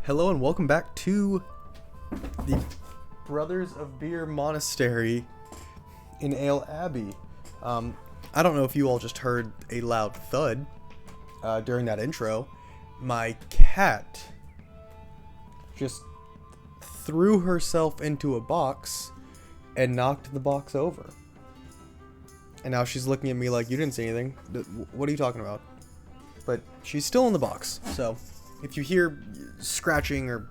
Hello and welcome back to the Brothers of Beer Monastery in Ale Abbey. I don't know if you all just heard a loud thud during that intro. My cat just threw herself into a box and knocked the box over. And now she's looking at me like, you didn't say anything. What are you talking about? But she's still in the box, so if you hear scratching or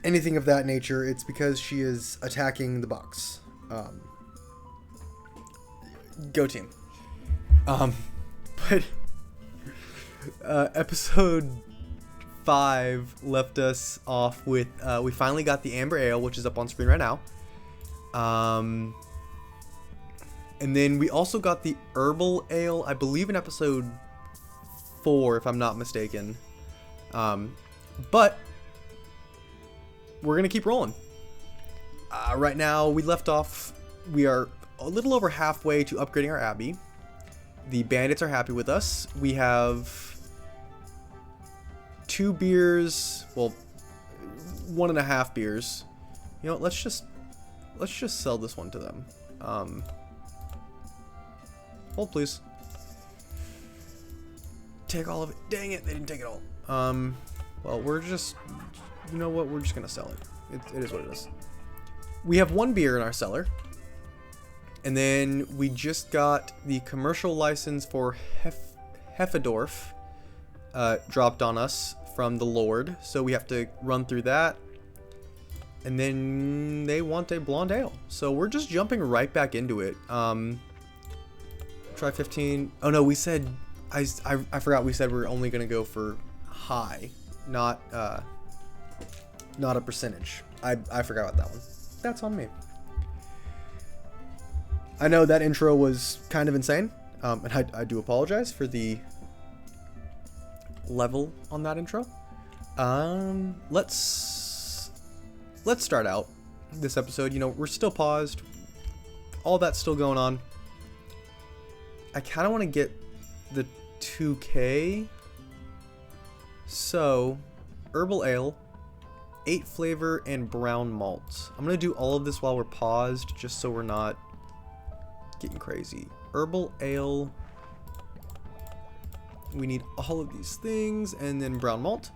anything of that nature, it's because she is attacking the box. Go team. But episode 5 left us off with we finally got the Amber Ale, which is up on screen right now. And then we also got the Herbal Ale, I believe in episode 4, if I'm not mistaken. But we're gonna keep rolling. Right now we left off, we are a little over halfway to upgrading our abbey. The bandits are happy with us. We have 2 beers, well, 1.5 beers. You know what, let's just sell this one to them. Hold please. Take all of it. Dang it, they didn't take it all. Well, we're just, you know what, we're just gonna sell it. It is what it is. We have 1 beer in our cellar. And then we just got the commercial license for Heffedorf dropped on us from the Lord. So we have to run through that. And then they want a blonde ale. So we're just jumping right back into it. Try 15. Oh no, we said, I forgot we said we were only going to go for high, not a percentage. I forgot about that one. That's on me. I know that intro was kind of insane, and I do apologize for the level on that intro. Let's start out this episode. You know, we're still paused. All that's still going on. I kind of want to get the 2K. So, Herbal Ale, 8 flavor, and brown malt. I'm going to do all of this while we're paused, just so we're not getting crazy. Herbal Ale. We need all of these things, and then brown malt.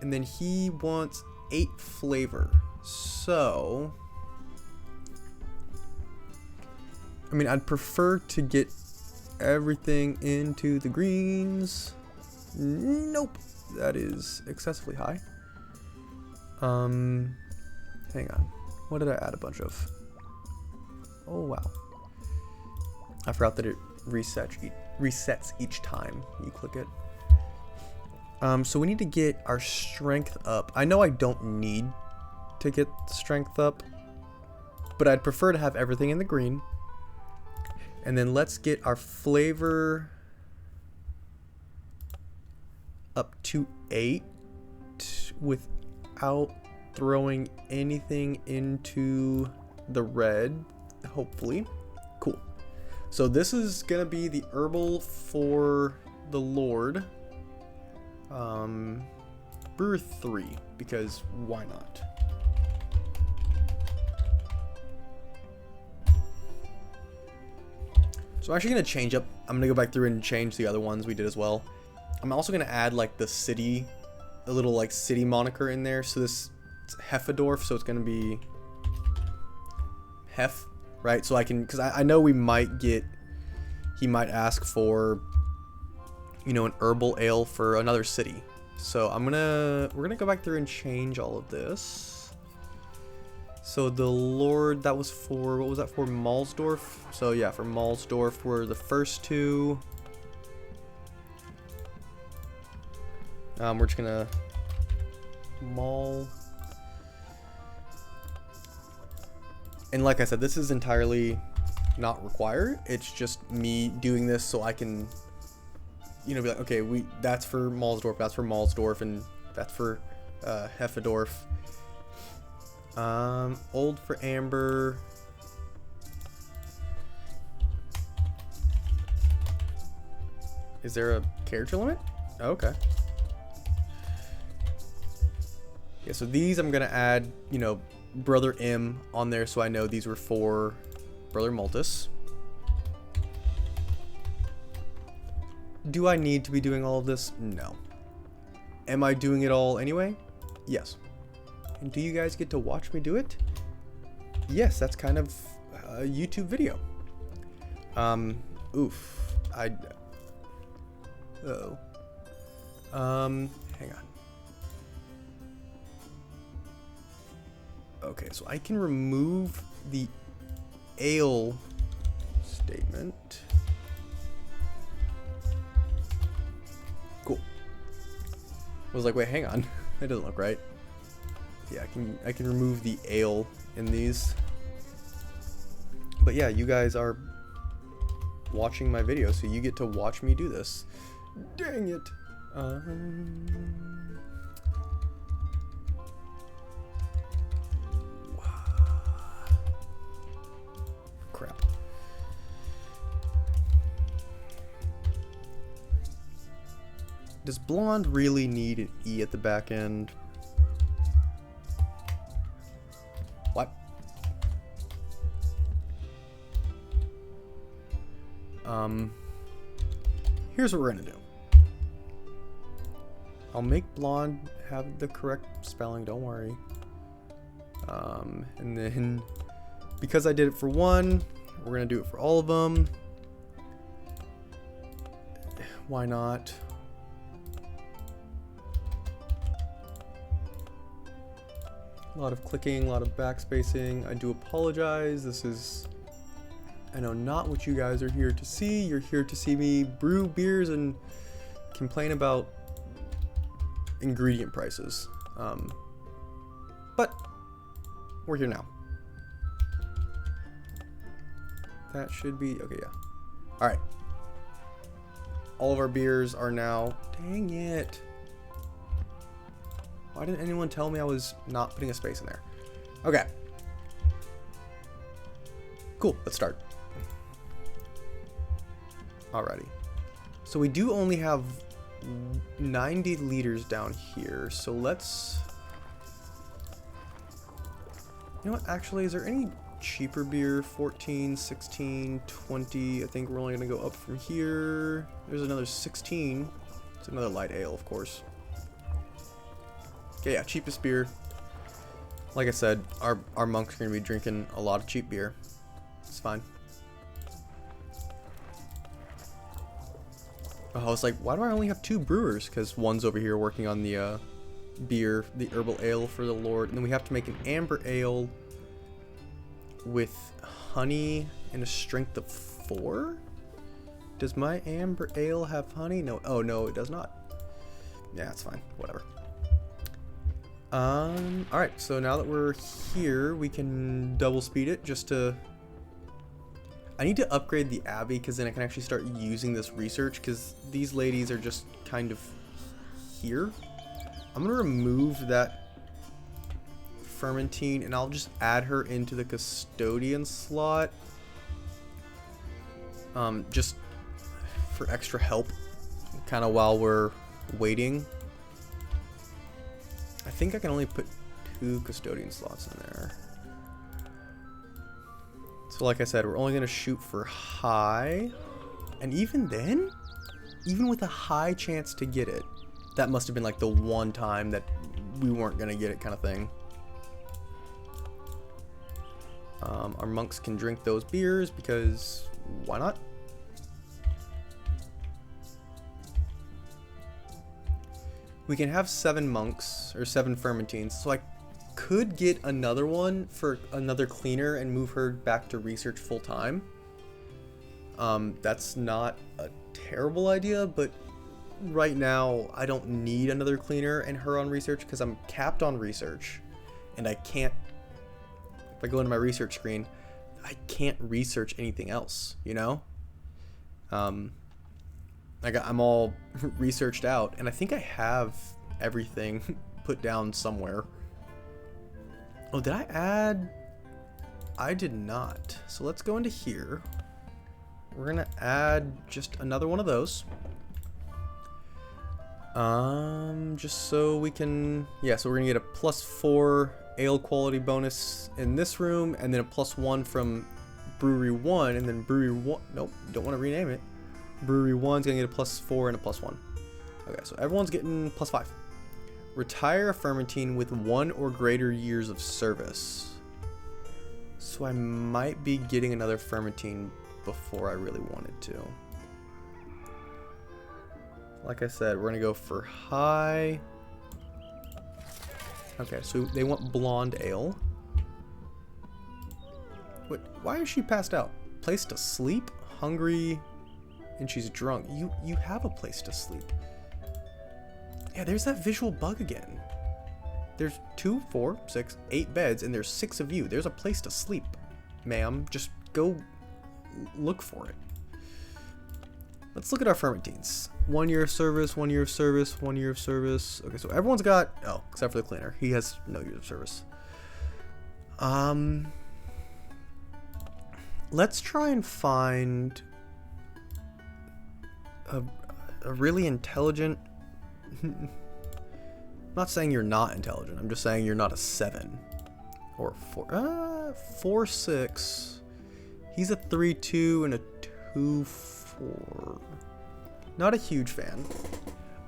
And then he wants 8 flavor. So, I mean, I'd prefer to get everything into the greens. Nope, that is excessively high. Hang on. What did I add a bunch of? Oh, wow. I forgot that it resets each time you click it. So we need to get our strength up. I know I don't need to get strength up, but I'd prefer to have everything in the green. And then let's get our flavor up to 8 without throwing anything into the red, hopefully. Cool. So this is going to be the herbal for the Lord. Brewer 3, because why not? So I'm actually going to change up. I'm going to go back through and change the other ones we did as well. I'm also going to add like the city, a little like city moniker in there. So this is Heffedorf, so it's going to be Heff, right? So I can, because I know we might get, he might ask for, you know, an herbal ale for another city. So we're going to go back through and change all of this. So the Lord, that was for, what was that for? Mahlsdorf. So yeah, for Mahlsdorf were the first 2. We're just gonna Mahl. And like I said, this is entirely not required. It's just me doing this so I can, you know, be like, okay, that's for Mahlsdorf, that's for Mahlsdorf, and that's for Heffedorf. Old for amber. Is there a character limit? Oh, okay. Yeah, so these I'm gonna add, you know, Brother M on there, so I know these were for Brother Multus. Do I need to be doing all of this? No. Am I doing it all anyway? Yes. And do you guys get to watch me do it? Yes, that's kind of a YouTube video. Oof. Uh-oh. Hang on. Okay, so I can remove the ale statement. Cool. I was like, wait, hang on. That doesn't look right. Yeah, I can remove the ale in these. But yeah, you guys are watching my video, so you get to watch me do this. Dang it. Crap. Does blonde really need an E at the back end? What? Here's what we're gonna do. I'll make blonde have the correct spelling, don't worry. And then, because I did it for one, we're gonna do it for all of them. Why not? A lot of clicking, a lot of backspacing. I do apologize. This is, I know, not what you guys are here to see. You're here to see me brew beers and complain about ingredient prices. But we're here now. That should be okay. Yeah. All right. All of our beers are now. Dang it. Why didn't anyone tell me I was not putting a space in there? Okay. Cool. Let's start. Alrighty. So we do only have 90 liters down here. So let's... You know what? Actually, is there any cheaper beer? 14, 16, 20. I think we're only going to go up from here. There's another 16. It's another light ale, of course. Okay, yeah, cheapest beer. Like I said, our monks are going to be drinking a lot of cheap beer. It's fine. Oh, I was like, why do I only have 2 brewers? Because one's over here working on the beer, the herbal ale for the Lord. And then we have to make an amber ale with honey and a strength of 4? Does my amber ale have honey? No. Oh, no, it does not. Yeah, it's fine. Whatever. Alright, so now that we're here, we can double speed it just to... I need to upgrade the Abbey because then I can actually start using this research because these ladies are just kind of here. I'm going to remove that fermentine and I'll just add her into the custodian slot. Just for extra help kind of while we're waiting. I think I can only put 2 custodian slots in there. So like I said, we're only going to shoot for high. And even then, even with a high chance to get it, that must have been like the one time that we weren't going to get it kind of thing. Our monks can drink those beers because why not? We can have 7 monks or 7 fermentines. So I could get another one for another cleaner and move her back to research full time. That's not a terrible idea, but right now I don't need another cleaner and her on research because I'm capped on research and I can't, if I go into my research screen, I can't research anything else, you know? I'm all researched out and I think I have everything put down somewhere. Oh, did I add? I did not. So let's go into here. We're gonna add just another one of those. Just so we can, yeah, so we're gonna get a +4 ale quality bonus in this room, and then a +1 from Brewery 1, and then Brewery 1, nope, don't want to rename it. Brewery 1's gonna get a +4 and a +1. Okay, so everyone's getting +5. Retire a fermentine with 1 or greater years of service. So I might be getting another fermentine before I really wanted to. Like I said, we're gonna go for high. Okay, so they want blonde ale. What? Why is she passed out? Place to sleep? Hungry, and she's drunk. You have a place to sleep. Yeah, there's that visual bug again. There's 2, 4, 6, 8 beds, and there's 6 of you. There's a place to sleep, ma'am. Just go look for it. Let's look at our fermentines. 1 year of service, 1 year of service, 1 year of service. Okay, so everyone's got, oh, except for the cleaner. He has no years of service. Let's try and find a really intelligent. I'm not saying you're not intelligent. I'm just saying you're not a 7 or 4. 4, 6. He's a 3, 2 and a 2, 4. Not a huge fan.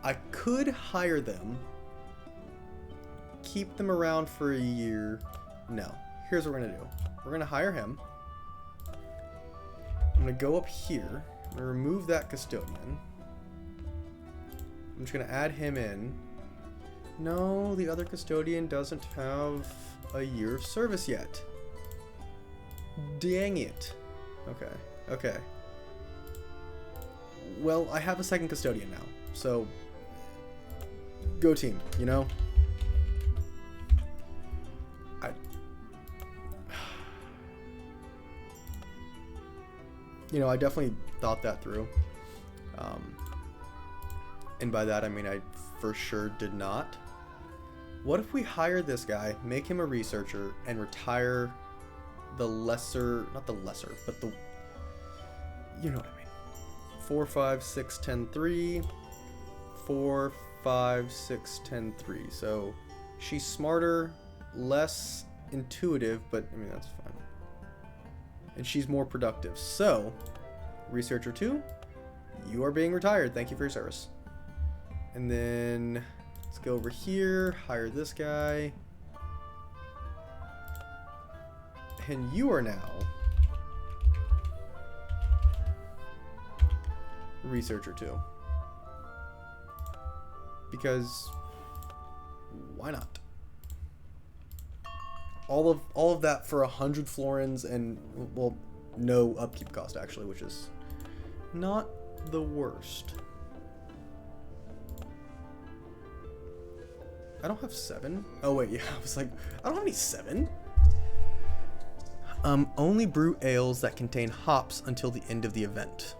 I could hire them, keep them around for a year. No. Here's what we're gonna do. We're gonna hire him. I'm gonna go up here. I'm gonna remove that custodian. I'm just gonna add him in. No, the other custodian doesn't have a year of service yet. Dang it. Okay, okay. Well, I have a second custodian now, so go team, you know? I definitely thought that through. And by that, I mean I for sure did not. What if we hire this guy, make him a researcher, and retire the lesser, not the lesser, but the, you know what I mean. 4, 5, 6, 10, 3. 4, 5, 6, 10, 3. So she's smarter, less intuitive, but I mean, that's fine. And she's more productive. So, researcher 2, you are being retired. Thank you for your service. And then let's go over here, hire this guy. And you are now researcher 2. Because why not? All of that for 100 florins and, well, no upkeep cost actually, which is not the worst. I don't have 7. Oh wait, yeah, I was like, I don't have any 7. Only brew ales that contain hops until the end of the event.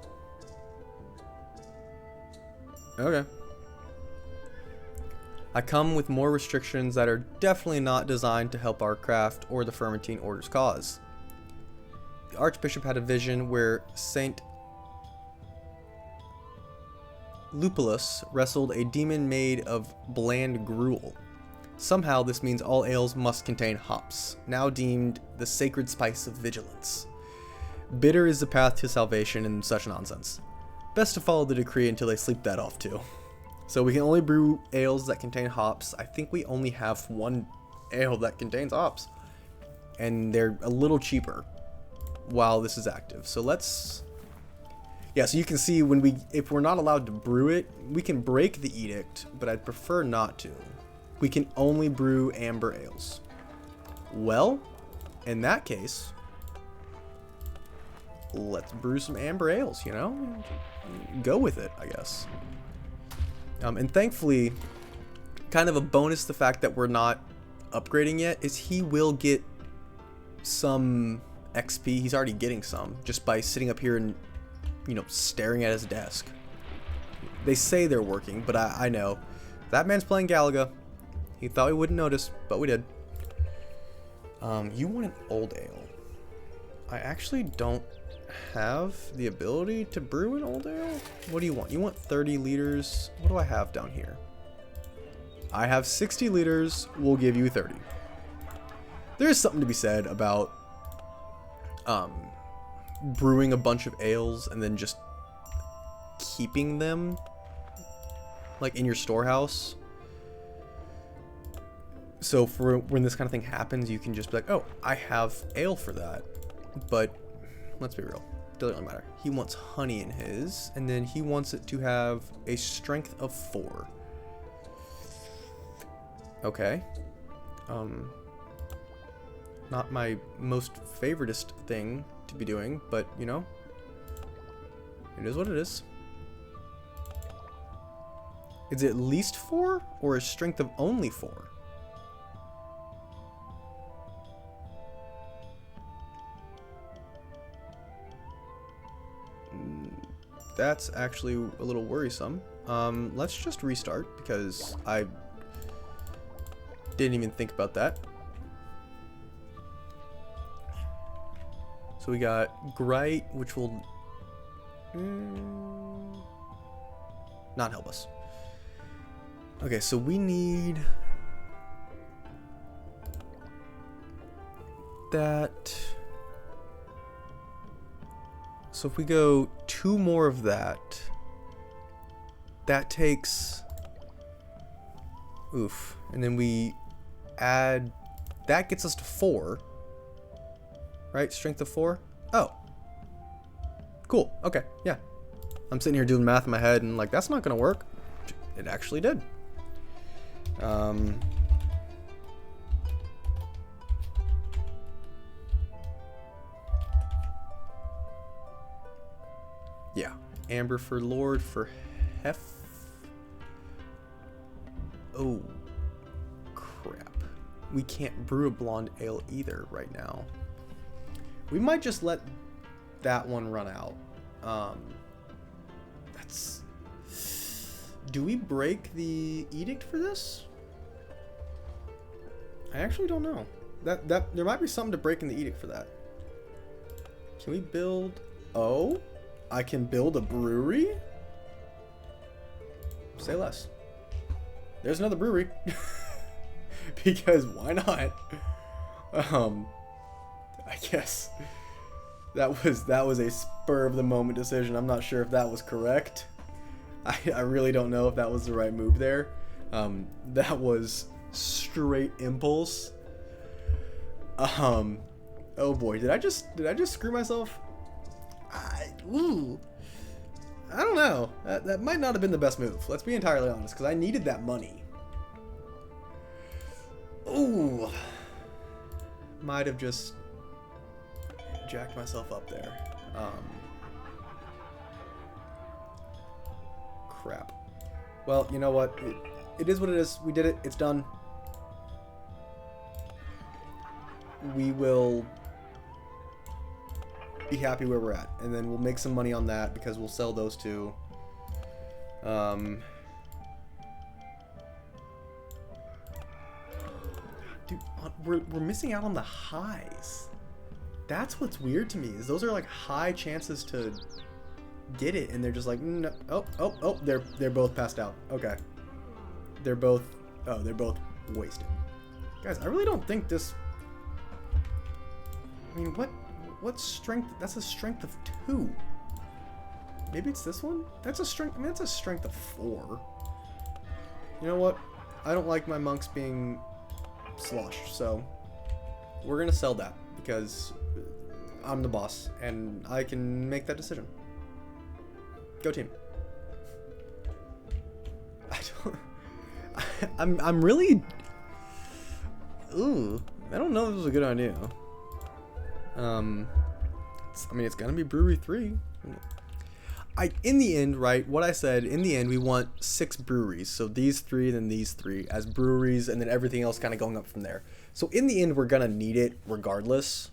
Okay. I come with more restrictions that are definitely not designed to help our craft or the Fermentine Order's cause. The Archbishop had a vision where Saint Lupulus wrestled a demon made of bland gruel. Somehow this means all ales must contain hops, now deemed the sacred spice of vigilance. Bitter is the path to salvation and such nonsense. Best to follow the decree until they sleep that off too. So we can only brew ales that contain hops. I think we only have 1 ale that contains hops. And they're a little cheaper while this is active. So let's... Yeah, so you can see if we're not allowed to brew it, we can break the edict, but I'd prefer not to. We can only brew amber ales. Well, in that case, let's brew some amber ales, you know? Go with it, I guess. And thankfully, kind of a bonus, the fact that we're not upgrading yet, is he will get some XP. He's already getting some just by sitting up here and, you know, staring at his desk. They say they're working, but I know. That man's playing Galaga. He thought we wouldn't notice, but we did. You want an old ale. I actually don't have the ability to brew an old ale. What do you want? You want 30 liters. What do I have down here? I have 60 liters. We'll give you 30. There is something to be said about brewing a bunch of ales and then just keeping them like in your storehouse. So for when this kind of thing happens, you can just be like, oh, I have ale for that. But let's be real, doesn't really matter. He wants honey in his, and then he wants it to have a strength of 4. Okay. Not my most favoritist thing to be doing, but you know, it is what it is. Is it at least 4 or a strength of only 4? That's actually a little worrisome. Let's just restart because I didn't even think about that. So we got Gright, which will not help us. Okay, so we need that. So if we go 2 more of that, that takes, oof, and then we add, that gets us to 4, right? Strength of 4. Oh, cool. Okay, yeah. I'm sitting here doing math in my head and like, that's not gonna work. It actually did. Yeah, Amber for Lord for Hef. Oh, crap. We can't brew a blonde ale either right now. We might just let that one run out. That's... Do we break the edict for this? I actually don't know. That there might be something to break in the edict for that. Can we build... Oh? I can build a brewery? Say less. There's another brewery. Because why not? I guess that was a spur of the moment decision. I'm not sure if that was correct. I really don't know if that was the right move there. That was straight impulse. Oh boy, did I just screw myself? I don't know. That might not have been the best move. Let's be entirely honest, because I needed that money. Ooh. Might have just jacked myself up there. Crap. Well, you know what? It is what it is. We did it. It's done. We will be happy where we're at, and then we'll make some money on that because we'll sell those two. Dude, we're missing out on the highs. That's what's weird to me, is those are like high chances to get it, and they're just like, no, oh, they're both passed out. Okay, they're both wasted. Guys, I really don't think this. I mean, what strength? That's a strength of 2. Maybe it's this one? That's a strength. I mean, that's a strength of 4. You know what? I don't like my monks being sloshed, so we're gonna sell that because I'm the boss and I can make that decision. Go team. I'm really. Ooh, I don't know if this is a good idea. I mean, it's gonna be brewery 3. In the end, right, what I said, in the end, we want 6 breweries. So these 3, then these 3 as breweries, and then everything else kind of going up from there. So in the end, we're gonna need it regardless.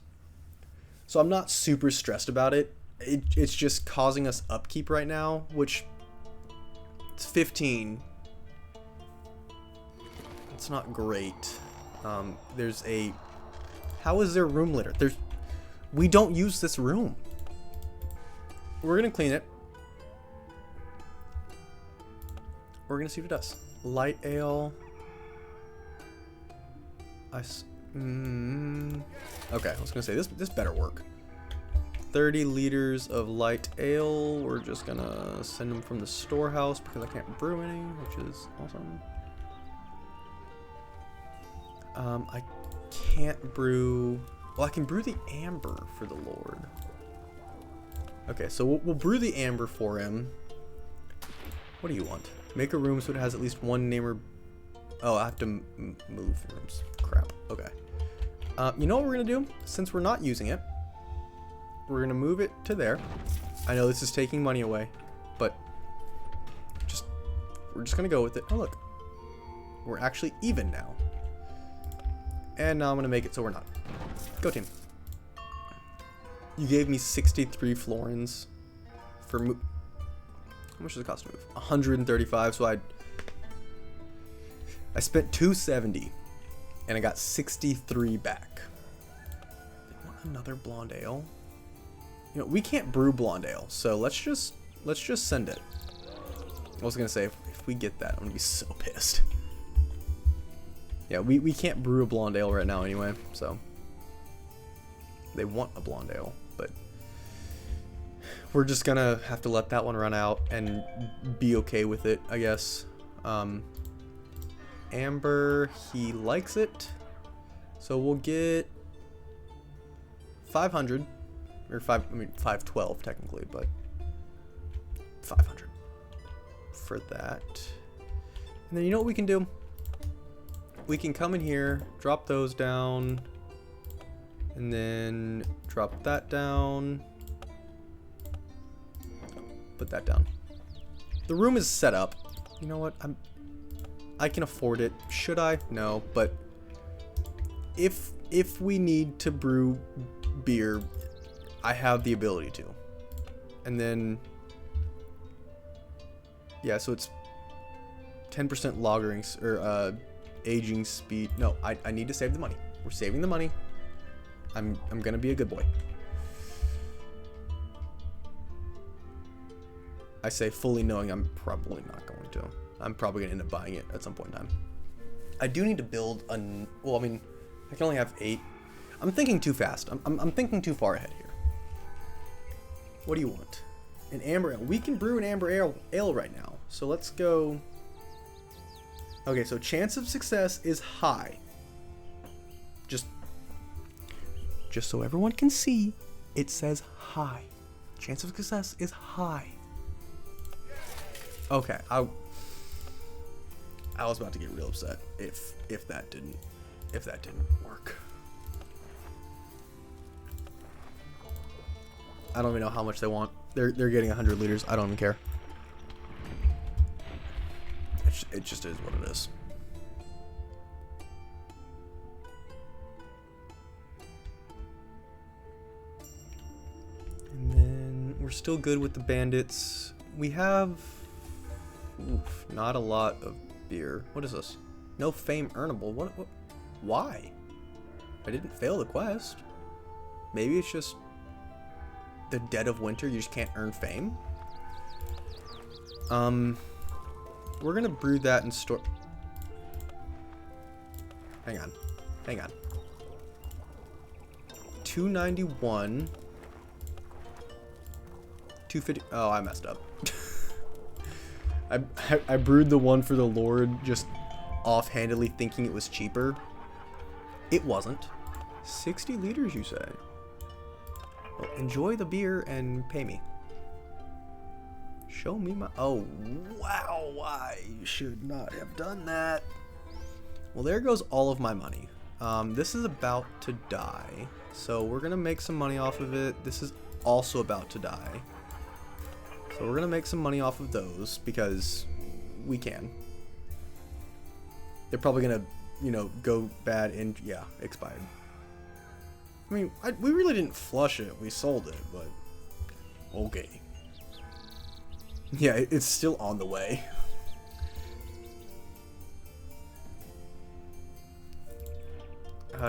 So I'm not super stressed about it. It's just causing us upkeep right now, which it's 15. It's not great. How is there room litter? We don't use this room. we're gonna clean it. We're gonna see what it does. Light ale. Okay, I was gonna say this better work. 30 liters of light ale. We're just gonna send them from the storehouse because I can't brew any, which is awesome. I can't brew. Well, I can brew the amber for the Lord. Okay, so we'll brew the amber for him. What do you want? Make a room so it has at least one namer. Oh, I have to move rooms. Crap. Okay. You know what we're gonna do? Since we're not using it, we're gonna move it to there. I know this is taking money away, but we're just gonna go with it. Oh look, we're actually even now. And now I'm gonna make it so we're not. Go team. You gave me 63 florins for move. How much does it cost to move? 135. So I spent 270, and I got 63 back. They want another blonde ale. You know, we can't brew blonde ale, so let's just send it. I was gonna say if we get that, I'm gonna be so pissed. Yeah, we can't brew a blonde ale right now anyway, so they want a blonde ale, but we're just gonna have to let that one run out and be okay with it, I guess. Amber, he likes it, so we'll get 500 or 512 technically, but 500 for that. And then you know what we can do? We can come in here, drop those down, and then drop that down. Put that down. The room is set up. You know what? I can afford it. Should I? No, but if we need to brew beer, I have the ability to. And then yeah, so it's 10% lagering or aging speed. No, I need to save the money. We're saving the money. I'm gonna be a good boy. I say fully knowing I'm probably not going to. I'm probably gonna end up buying it at some point in time. I do need to build well, I mean, I can only have 8. I'm thinking too fast. I'm thinking too far ahead here. What do you want? An amber ale. We can brew an amber ale right now. So let's go. Okay, so chance of success is high. Just so everyone can see, it says high. Chance of success is high. Okay, I was about to get real upset if that didn't work. I don't even know how much they want. They're getting 100 liters. I don't even care. It just is what it is. And then we're still good with the bandits. We have not a lot of beer. What is this? No fame earnable. What? Why? I didn't fail the quest. Maybe it's just the dead of winter. You just can't earn fame. We're gonna brew that and store. Hang on. 291. 250. Oh, I messed up. I brewed the one for the Lord just offhandedly thinking it was cheaper. It wasn't. 60 liters, you say? Well, enjoy the beer and pay me. Show me my... Oh, wow. I should not have done that. Well, there goes all of my money. This is about to die. So we're going to make some money off of it. This is also about to die. So we're going to make some money off of those because we can. They're probably going to, you know, go bad and, yeah, expired. I mean, we really didn't flush it. We sold it, but okay. Yeah, it's still on the way.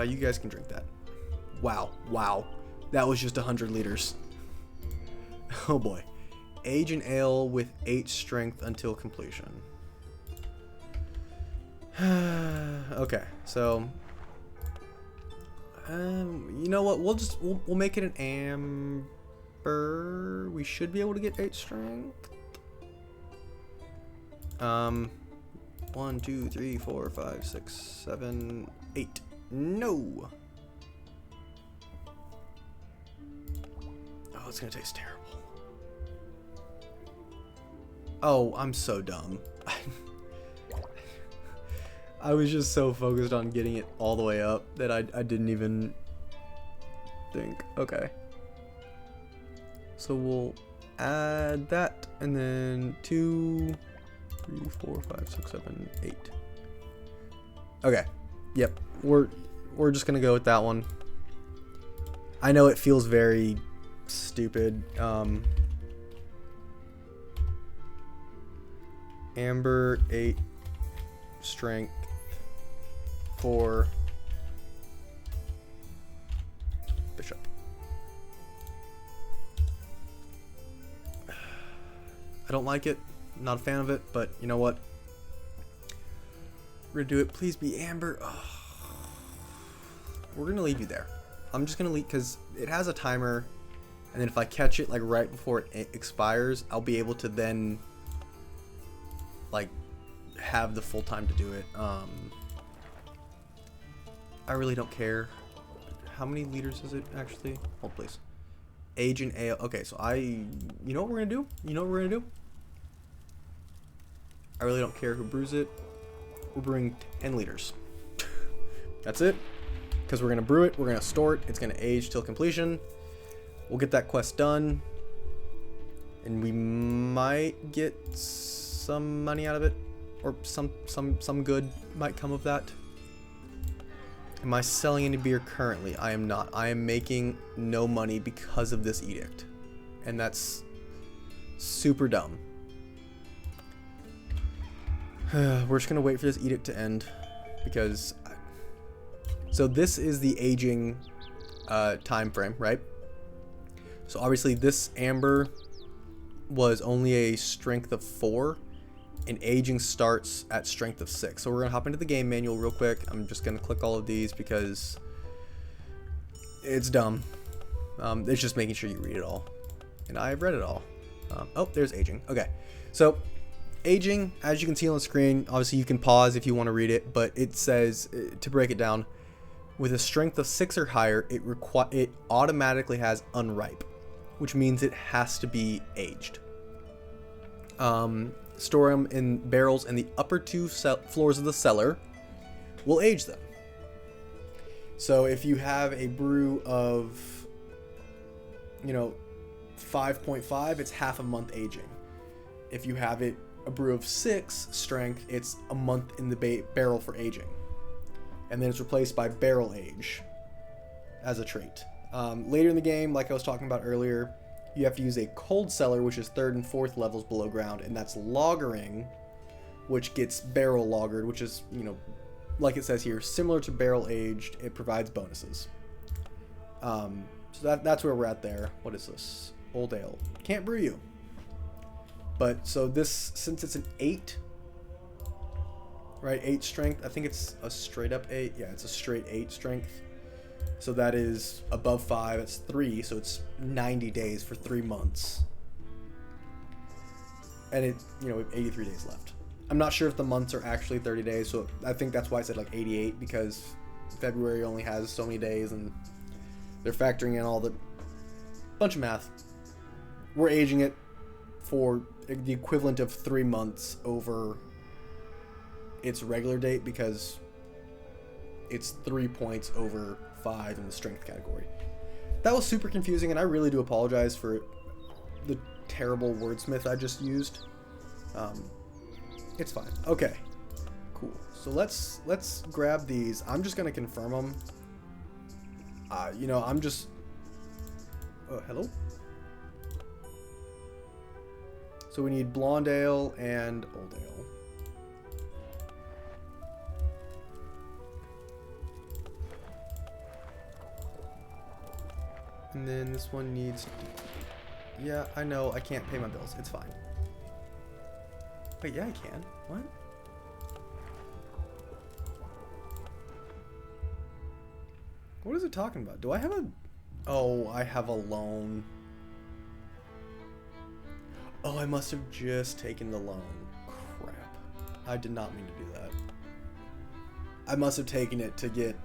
You guys can drink that. Wow. That was just 100 liters. Oh boy. Age an ale with 8 strength until completion. Okay, so you know what? We'll make it an amber. We should be able to get 8 strength. 1, 2, 3, 4, 5, 6, 7, 8. No. Oh, it's gonna taste terrible. Oh, I'm so dumb. I was just so focused on getting it all the way up that I didn't even think. Okay. So we'll add that, and then 2, 3, 4, 5, 6, 7, 8. Okay. Yep. We're just gonna go with that one. I know it feels very stupid. Amber 8 strength 4 bishop. I don't like it. Not a fan of it, but you know what? We're gonna do it. Please be amber. Oh. We're gonna leave you there. I'm just gonna leave because it has a timer, and then if I catch it like right before it expires, I'll be able to then like have the full time to do it. I really don't care. How many liters is it actually? Hold please. Age and ale. Okay, so you know what we're gonna do? You know what we're gonna do? I really don't care who brews it. We're brewing 10 liters. That's it. Because we're gonna brew it, we're gonna store it, it's gonna age till completion. We'll get that quest done. And we might get some money out of it. Or some good might come of that. Am I selling any beer currently? I am not. I am making no money because of this edict. And that's super dumb. We're just gonna wait for this edict to end because so this is the aging time frame, right? So obviously this amber was only a strength of 4 and aging starts at strength of 6. So we're gonna hop into the game manual real quick. I'm just gonna click all of these because it's dumb. It's just making sure you read it all, and I've read it all. Oh, there's aging. Okay, so aging, as you can see on the screen, obviously you can pause if you want to read it, but it says, to break it down, with a strength of 6 or higher, it automatically has unripe, which means it has to be aged. Store them in barrels in the upper 2 floors of the cellar. We'll age them. So if you have a brew of, 5.5, it's half a month aging. If you have a brew of 6 strength, it's a month in the barrel for aging. And then it's replaced by barrel age as a trait. Later in the game, like I was talking about earlier, you have to use a cold cellar, which is 3rd and 4th levels below ground, and that's lagering, which gets barrel lagered, which is, like it says here, similar to barrel aged. It provides bonuses. So that's where we're at there. What is this? Old ale. Can't brew you. But so this, since it's an 8, right? 8 strength. I think it's a straight up 8. Yeah, it's a straight 8 strength. So that is above 5. It's 3. So it's 90 days for 3 months. And it, we have 83 days left. I'm not sure if the months are actually 30 days. So I think that's why I said like 88, because February only has so many days and they're factoring in all the bunch of math. We're aging it for the equivalent of 3 months over its regular date because it's 3 points over 5 in the strength category. That was super confusing, and I really do apologize for the terrible wordsmith I just used. It's fine. Okay, cool. So let's grab these. I'm just gonna confirm them. I'm just. Oh, hello. So we need blonde ale and old ale. And then this one needs Yeah, I know. I can't pay my bills. It's fine. Wait, yeah, I can. What? What is it talking about? Do I have a... Oh, I have a loan. Oh, I must have just taken the loan. Crap. I did not mean to do that. I must have taken it to get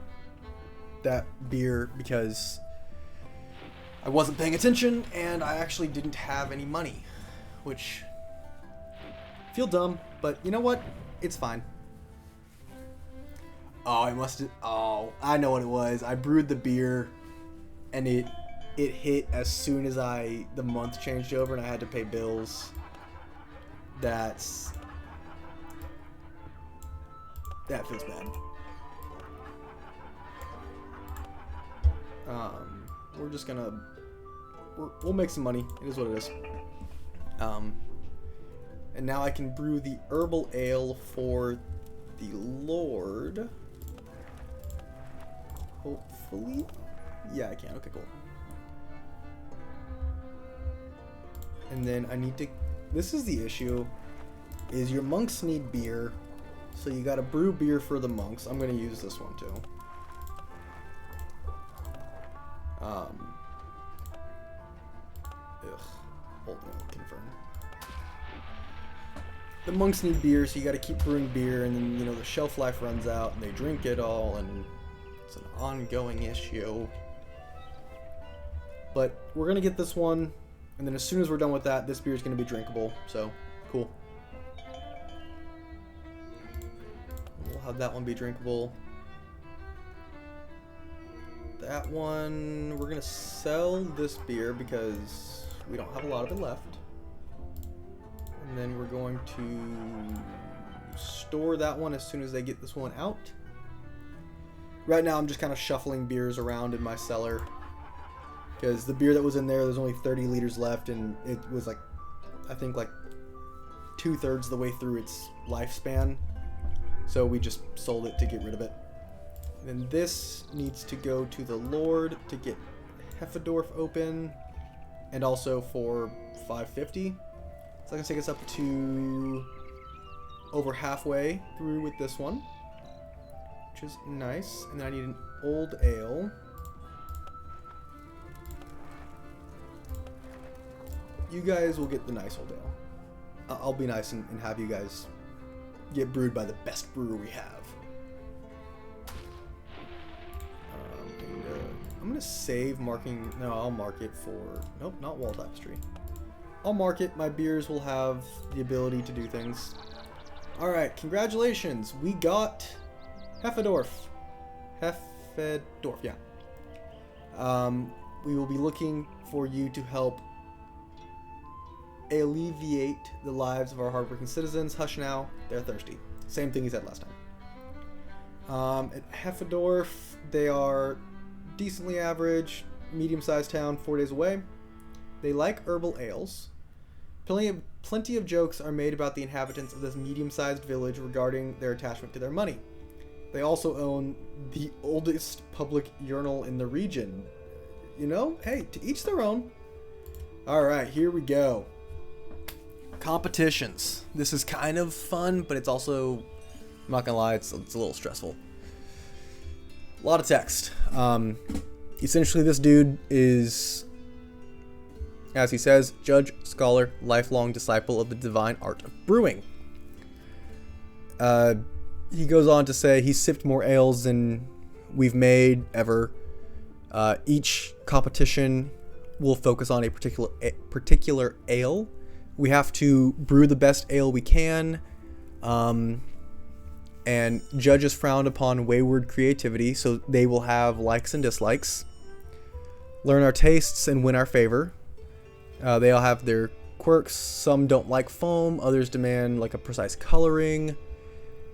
that beer because I wasn't paying attention and I actually didn't have any money, which I feel dumb, but you know what? It's fine. Oh, I must have... Oh, I know what it was. I brewed the beer and it hit as soon as the month changed over and I had to pay bills. That feels bad. We're just gonna we'll make some money. It is what it is. And now I can brew the herbal ale for the Lord. Hopefully, yeah, I can. Okay, cool. And then I need to... This is the issue, is your monks need beer, so you gotta brew beer for the monks. I'm gonna use this one too. Hold on, confirm. The monks need beer, so you gotta keep brewing beer, and then, you know, the shelf life runs out, and they drink it all, and it's an ongoing issue. But we're gonna get this one, and then as soon as we're done with that, this beer is gonna be drinkable, so cool. We'll have that one be drinkable. That one, we're gonna sell this beer because we don't have a lot of it left. And then we're going to store that one as soon as they get this one out. Right now I'm just kind of shuffling beers around in my cellar because the beer that was in there's only 30 liters left, and it was like, I think like 2/3 the way through its lifespan. So we just sold it to get rid of it. Then this needs to go to the Lord to get Heffendorf open, and also for 550. So I can take us up to over halfway through with this one, which is nice. And then I need an old ale. You guys will get the nice old ale. I'll be nice and have you guys get brewed by the best brewer we have. I'm going to save marking... No, I'll mark it for... Nope, not wall tapestry. I'll mark it. My beers will have the ability to do things. Alright, congratulations. We got Heffendorf. Heffendorf, yeah. We will be looking for you to help alleviate the lives of our hardworking citizens. Hush now, they're thirsty. Same thing he said last time. At Heffendorf, they are decently average, medium-sized town, 4 days away. They like herbal ales. Plenty of jokes are made about the inhabitants of this medium-sized village regarding their attachment to their money. They also own the oldest public urinal in the region. You know, hey, to each their own. Alright, here we go. Competitions. This is kind of fun, but it's also, I'm not gonna lie, it's a little stressful. A lot of text. Essentially, this dude is, as he says, judge, scholar, lifelong disciple of the divine art of brewing. He goes on to say he's sipped more ales than we've made ever. Each competition will focus on a particular ale. We have to brew the best ale we can. And judges frown upon wayward creativity, so they will have likes and dislikes. Learn our tastes and win our favor. They all have their quirks. Some don't like foam, others demand like a precise coloring.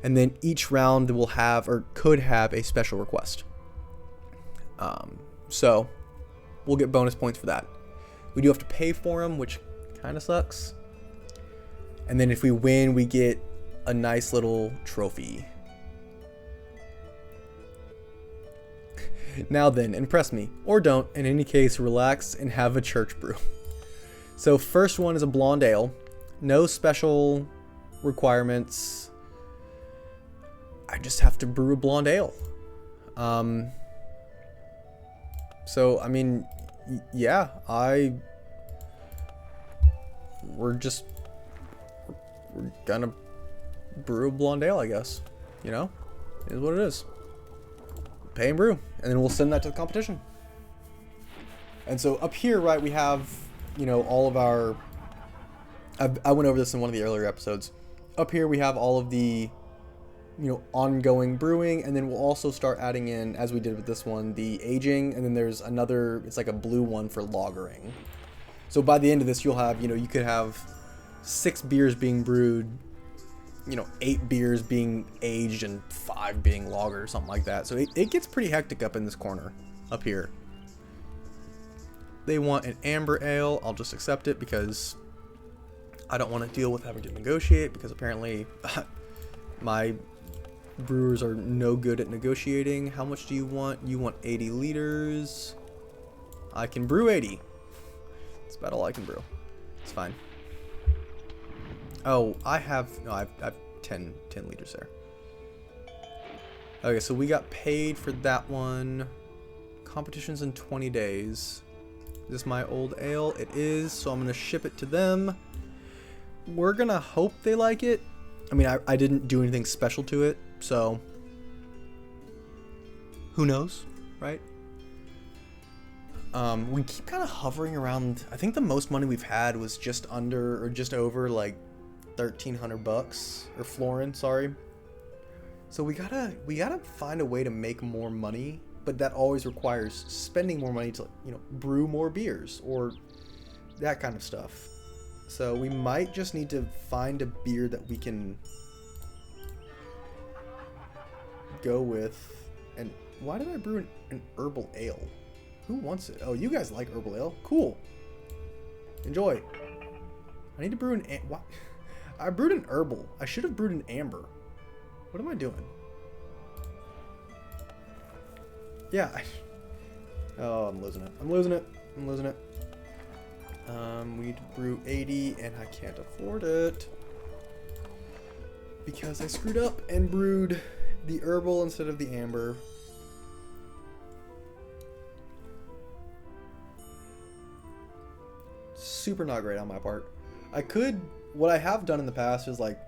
And then each round will have, or could have, a special request. So we'll get bonus points for that. We do have to pay for them, which kind of sucks. And then if we win, we get a nice little trophy. Now then, impress me, or don't. In any case, relax and have a church brew. So first one is a blonde ale. No special requirements. I just have to brew a blonde ale. So I mean, yeah, we're gonna brew a blonde ale, I guess. You know, it is what it is. Pay and brew, and then we'll send that to the competition. And so up here, right, we have, you know, all of our. I went over this in one of the earlier episodes. Up here we have all of the, you know, ongoing brewing, and then we'll also start adding in, as we did with this one, the aging, and then there's another, it's like a blue one for lagering. So by the end of this, you'll have, you know, you could have 6 beers being brewed, you know, 8 beers being aged, and 5 being lagered, or something like that. So it gets pretty hectic up in this corner, up here. They want an amber ale. I'll just accept it because I don't want to deal with having to negotiate, because apparently my brewers are no good at negotiating. How much do you want? You want 80 liters. I can brew 80. That's about all I can brew. It's fine. Oh, I have 10 liters there. Okay, so we got paid for that one. Competition's in 20 days. Is this my old ale? It is, so I'm gonna ship it to them. We're gonna hope they like it. I mean, I didn't do anything special to it, so who knows, right? We keep kind of hovering around. I think the most money we've had was just under or just over like 1,300 bucks or florin, sorry. So we gotta find a way to make more money, but that always requires spending more money to, you know, brew more beers or that kind of stuff. So we might just need to find a beer that we can go with. And why did I brew an herbal ale? Who wants it? Oh, you guys like herbal ale? Cool. Enjoy. I need to brew what? I brewed an herbal. I should have brewed an amber. What am I doing? Yeah. Oh, I'm losing it. I'm losing it. I'm losing it. We need to brew 80, and I can't afford it because I screwed up and brewed the herbal instead of the amber. Super not great on my part. What I have done in the past is like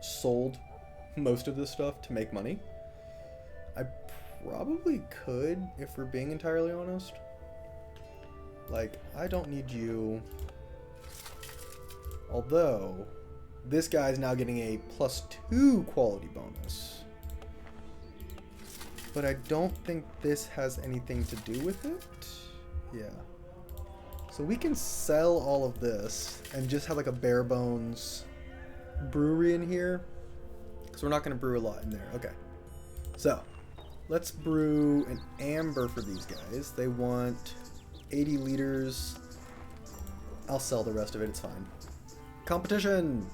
sold most of this stuff to make money. I probably could, if we're being entirely honest. Like, I don't need you. Although, this guy's now getting a +2 quality bonus. But I don't think this has anything to do with it. Yeah. So we can sell all of this and just have like a bare bones brewery in here. Because we're not going to brew a lot in there. Okay. So, let's brew an amber for these guys. They want 80 liters. I'll sell the rest of it. It's fine. Competition.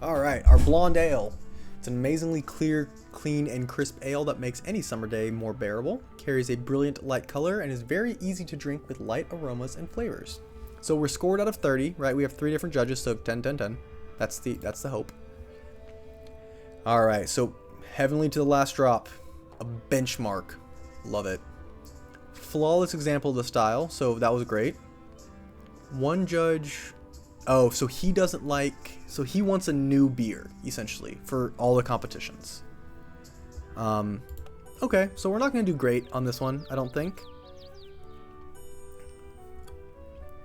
All right. Our blonde ale. It's an amazingly clear, clean, and crisp ale that makes any summer day more bearable, carries a brilliant light color, and is very easy to drink with light aromas and flavors. So we're scored out of 30, right? We have 3 different judges, so 10, 10, 10. That's the hope. All right, so heavenly to the last drop, a benchmark. Love it. Flawless example of the style, so that was great. One judge. Oh, so he doesn't like. So he wants a new beer, essentially, for all the competitions. Okay, so we're not going to do great on this one, I don't think.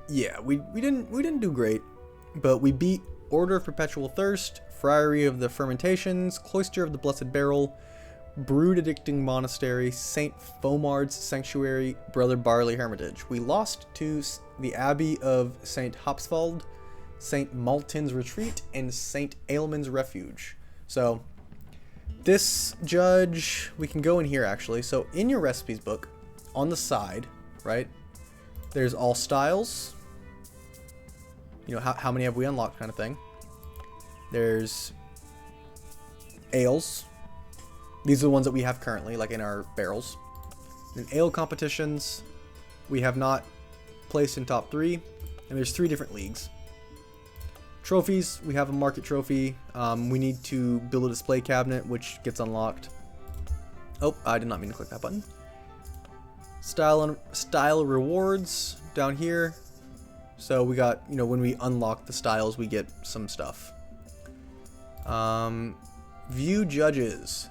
Yeah, we didn't do great, but we beat Order of Perpetual Thirst, Friary of the Fermentations, Cloister of the Blessed Barrel, Brood Addicting Monastery, Saint Fomard's Sanctuary, Brother Barley Hermitage. We lost to the Abbey of Saint Hopswald, Saint Maltin's Retreat, and Saint Ailman's Refuge. So this judge, we can go in here actually. So in your recipes book, on the side, right, there's all styles. You know, how many have we unlocked kind of thing. There's ales. These are the ones that we have currently, like in our barrels. And ale competitions, we have not placed in top 3. And there's 3 different leagues. Trophies, we have a market trophy. We need to build a display cabinet, which gets unlocked. Oh, I did not mean to click that button. Style rewards down here. So we got, you know, when we unlock the styles, we get some stuff. View judges.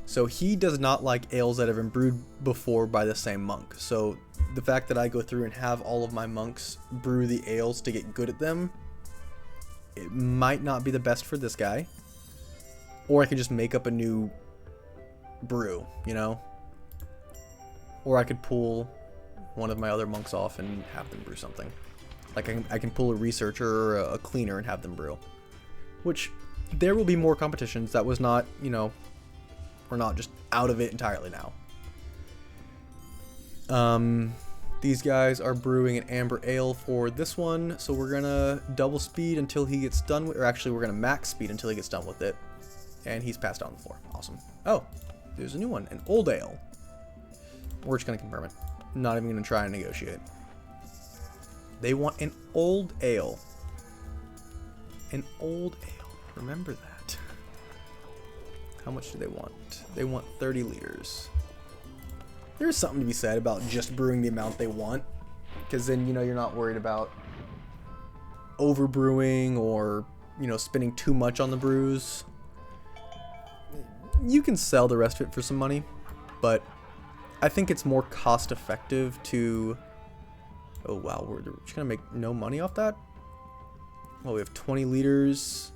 So he does not like ales that have been brewed before by the same monk. So the fact that I go through and have all of my monks brew the ales to get good at them, it might not be the best for this guy. Or I could just make up a new brew, you know? Or I could pull one of my other monks off and have them brew something. Like I can pull a researcher or a cleaner and have them brew. Which, there will be more competitions. That was not, you know, we're not just out of it entirely now. These guys are brewing an amber ale for this one, so we're gonna double speed until he gets done with, or actually we're gonna max speed until he gets done with it. And he's passed on the floor. Awesome. Oh, there's a new one, an old ale. We're just gonna confirm it. Not even gonna try and negotiate. They want an old ale. An old ale. Remember that. How much do they want? They want 30 liters. There's something to be said about just brewing the amount they want, because then, you know, you're not worried about overbrewing or, you know, spending too much on the brews. You can sell the rest of it for some money, but I think it's more cost effective to... Oh wow, we're just gonna make no money off that? Well, we have 20 liters.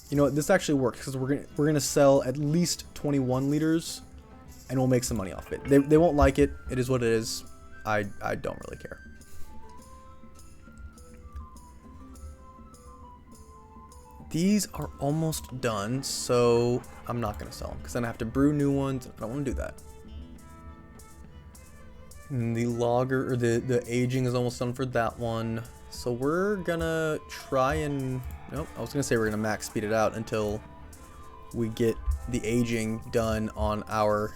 You know what, this actually works because we're gonna sell at least 21 liters, and we'll make some money off it. They won't like it. It is what it is. I don't really care. These are almost done, so I'm not gonna sell them because then I have to brew new ones. I don't want to do that. And the lager, or the aging is almost done for that one. So we're gonna try and... Nope, I was gonna say we're gonna max speed it out until we get the aging done on our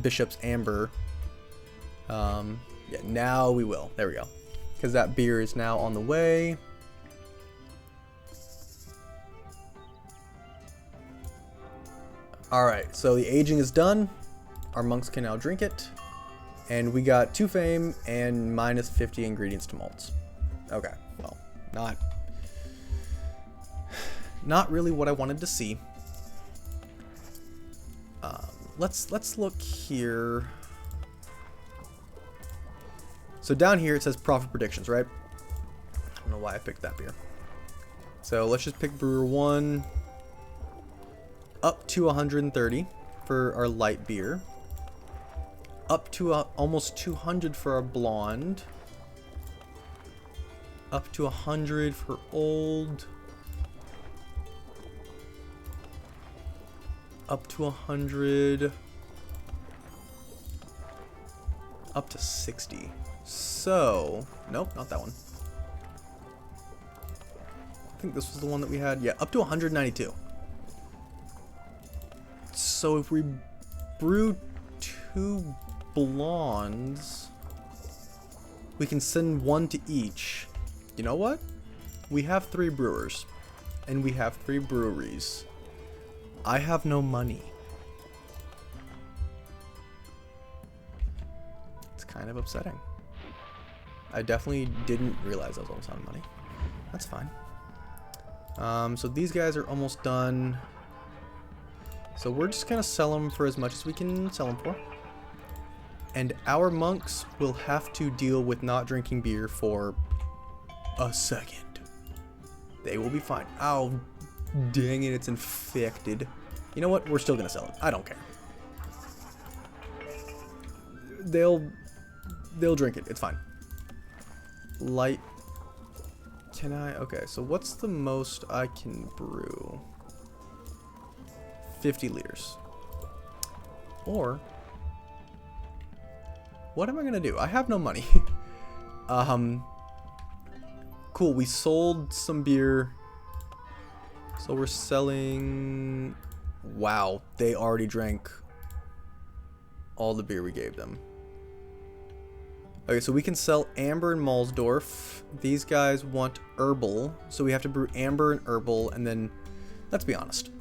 Bishop's Amber. Yeah, now we will. There we go. Because that beer is now on the way. Alright, so the aging is done. Our monks can now drink it. And we got 2 fame and minus 50 ingredients to malts. Okay, well, not really what I wanted to see. Let's look here. So down here it says profit predictions, right? I don't know why I picked that beer. So let's just pick brewer 1. Up to 130 for our light beer. Up to almost 200 for our blonde. Up to 100 for old. Up to 100. Up to 60. So, nope, not that one. I think this was the one that we had. Yeah, up to 192. So if we brew 2 blondes, we can send 1 to each. You know what? We have 3 brewers, and we have 3 breweries. I have no money. It's kind of upsetting. I definitely didn't realize I was almost out of money. That's fine. So these guys are almost done. So we're just gonna sell them for as much as we can sell them for. And our monks will have to deal with not drinking beer for a second. They will be fine. Oh, dang it, it's infected. You know what? We're still gonna sell it. I don't care. They'll drink it. It's fine. Light. Can I? Okay, so what's the most I can brew? 50 liters. Or what am I gonna do? I have no money. Cool, we sold some beer. So we're selling... Wow, they already drank all the beer we gave them. Okay, so we can sell amber and Malsdorf. These guys want herbal, so we have to brew amber and herbal, and then, let's be honest,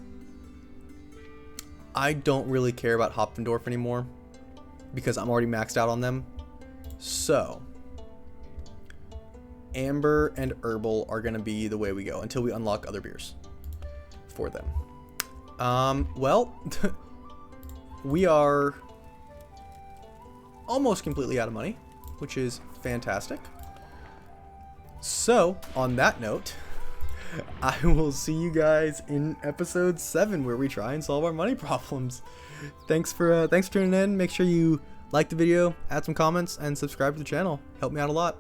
I don't really care about Hopfendorf anymore because I'm already maxed out on them. So, amber and herbal are going to be the way we go until we unlock other beers for them. Well, we are almost completely out of money, which is fantastic. So, on that note, I will see you guys in episode 7 where we try and solve our money problems. Thanks for tuning in. Make sure you like the video, add some comments, and subscribe to the channel. Help me out a lot.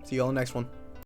See you all in the next one.